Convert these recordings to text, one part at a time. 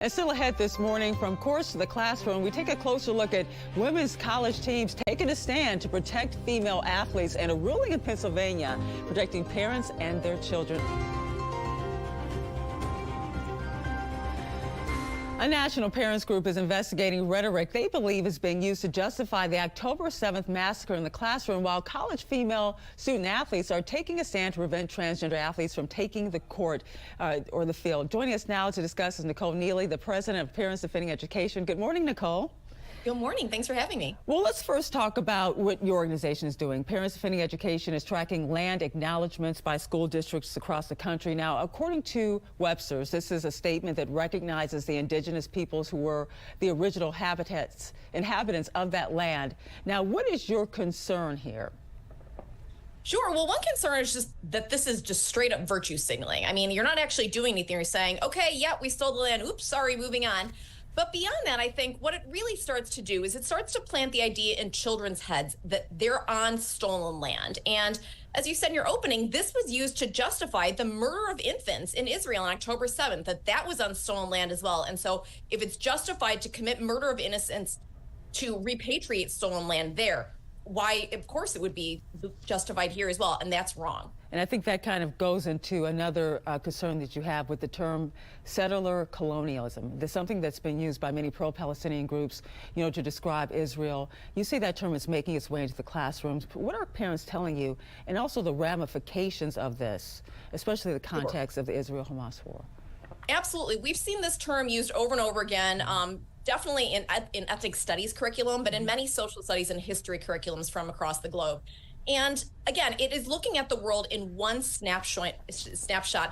And still ahead this morning, from course to the classroom, we take a closer look at women's college teams taking a stand to protect female athletes and a ruling in Pennsylvania protecting parents and their children. A national parents group is investigating rhetoric they believe is being used to justify the October 7th massacre in the classroom, while college female student athletes are taking a stand to prevent transgender athletes from taking the court or the field. Joining us now to discuss is Nicole Neily, the president of Parents Defending Education. Good morning, Nicole. Good morning. Thanks for having me. Well, let's first talk about what your organization is doing. Parents Defending Education is tracking land acknowledgments by school districts across the country. Now, according to Webster's, this is a statement that recognizes the indigenous peoples who were the original inhabitants of that land. Now, what is your concern here? Sure. Well, one concern is just that this is just straight up virtue signaling. I mean, you're not actually doing anything. You're saying, okay, yeah, we stole the land. Oops, sorry, moving on. But beyond that, I think what it really starts to do is it starts to plant the idea in children's heads that they're on stolen land. And as you said in your opening, this was used to justify the murder of infants in Israel on October 7th, that was on stolen land as well. And so if it's justified to commit murder of innocents to repatriate stolen land there, why, of course, it would be justified here as well, and that's wrong. And I think that kind of goes into another concern that you have with the term settler colonialism. There's something that's been used by many pro-Palestinian groups, to describe Israel. You say that term is making its way into the classrooms. What are parents telling you, and also the ramifications of this, especially the context of the Israel-Hamas war? Absolutely. We've seen this term used over and over again. Definitely in ethnic studies curriculum, but in many social studies and history curriculums from across the globe. And again, it is looking at the world in one snapshot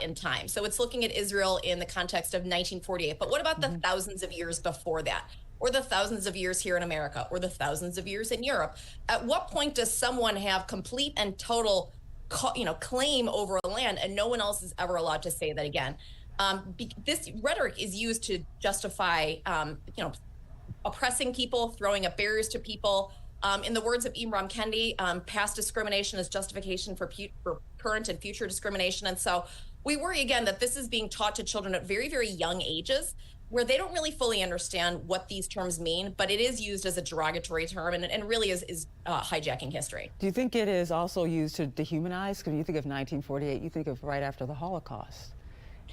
in time. So it's looking at Israel in the context of 1948. But what about the thousands of years before that? Or the thousands of years here in America? Or the thousands of years in Europe? At what point does someone have complete and total claim over a land and no one else is ever allowed to say that again? This rhetoric is used to justify, oppressing people, throwing up barriers to people. In the words of Ibram Kendi, past discrimination is justification for current and future discrimination. And so we worry again that this is being taught to children at very, very young ages, where they don't really fully understand what these terms mean, but it is used as a derogatory term and really is hijacking history. Do you think it is also used to dehumanize? When you think of 1948, you think of right after the Holocaust.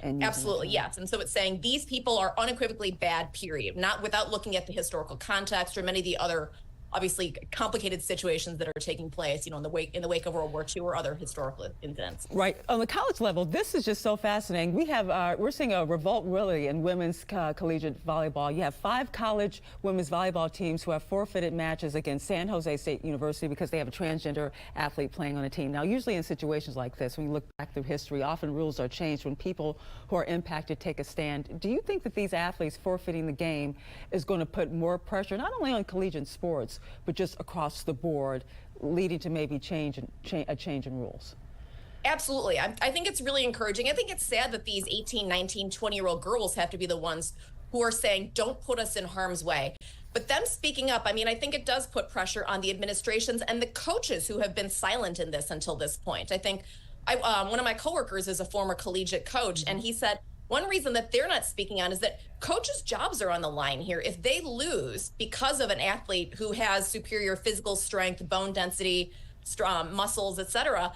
Absolutely, yes. And so it's saying these people are unequivocally bad, period, not without looking at the historical context or many of the other obviously complicated situations that are taking place, in the wake of World War II or other historical incidents. Right. On the college level, this is just so fascinating. We're seeing a revolt really in women's collegiate volleyball. You have 5 college women's volleyball teams who have forfeited matches against San Jose State University because they have a transgender athlete playing on a team. Now, usually in situations like this, when you look back through history, often rules are changed when people who are impacted take a stand. Do you think that these athletes forfeiting the game is going to put more pressure, not only on collegiate sports, but just across the board, leading to maybe a change in rules? Absolutely. I think it's really encouraging. I think it's sad that these 18, 19, 20-year-old girls have to be the ones who are saying, don't put us in harm's way. But them speaking up, I think it does put pressure on the administrations and the coaches who have been silent in this until this point. I think one of my coworkers is a former collegiate coach, and he said, one reason that they're not speaking on is that coaches' jobs are on the line here. If they lose because of an athlete who has superior physical strength, bone density, strong muscles, etc.,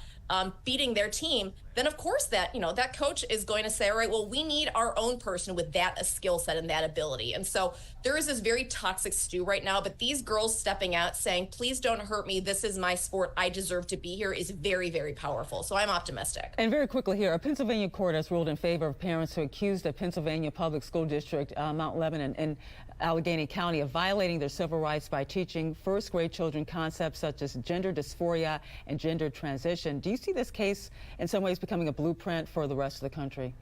beating their team, then of course that coach is going to say, all right, well, we need our own person with that skill set and that ability. And so there is this very toxic stew right now, but these girls stepping out saying, please don't hurt me, this is my sport, I deserve to be here, is very, very powerful. So I'm optimistic. And very quickly here, a Pennsylvania court has ruled in favor of parents who accused the Pennsylvania Public School District, Mount Lebanon and Allegheny County, of violating their civil rights by teaching first grade children concepts such as gender dysphoria and gender transition. Do you see this case in some ways becoming a blueprint for the rest of the country?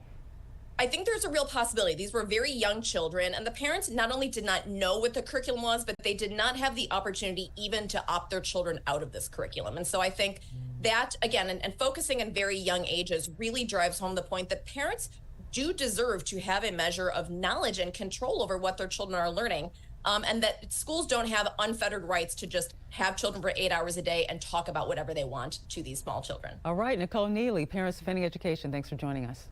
I think there's a real possibility. These were very young children, and the parents not only did not know what the curriculum was, but they did not have the opportunity even to opt their children out of this curriculum. And so I think that, again, and focusing on very young ages really drives home the point that parents do deserve to have a measure of knowledge and control over what their children are learning. And that schools don't have unfettered rights to just have children for 8 hours a day and talk about whatever they want to these small children. All right, Nicole Neily, Parents Defending Education, thanks for joining us.